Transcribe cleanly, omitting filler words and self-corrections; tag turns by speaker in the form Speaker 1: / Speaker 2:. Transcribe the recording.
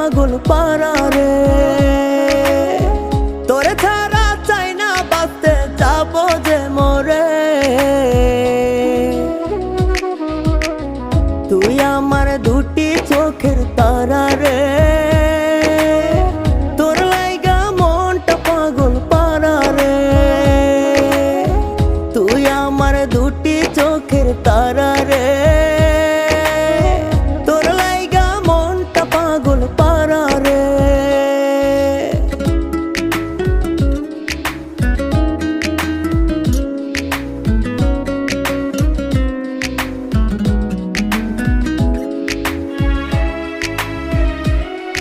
Speaker 1: পাগল পারা রে। তোরে ছাড়া চাই না বাঁচতে, যাবো যে মরে। তুই আমার দুটি চোখের তারা রে, তোর লাইগা মনটা পাগল পারা রে। তুই আমার দুটি চোখের তারা রে, তোর লাইগা মনটা পাগল পারা রে।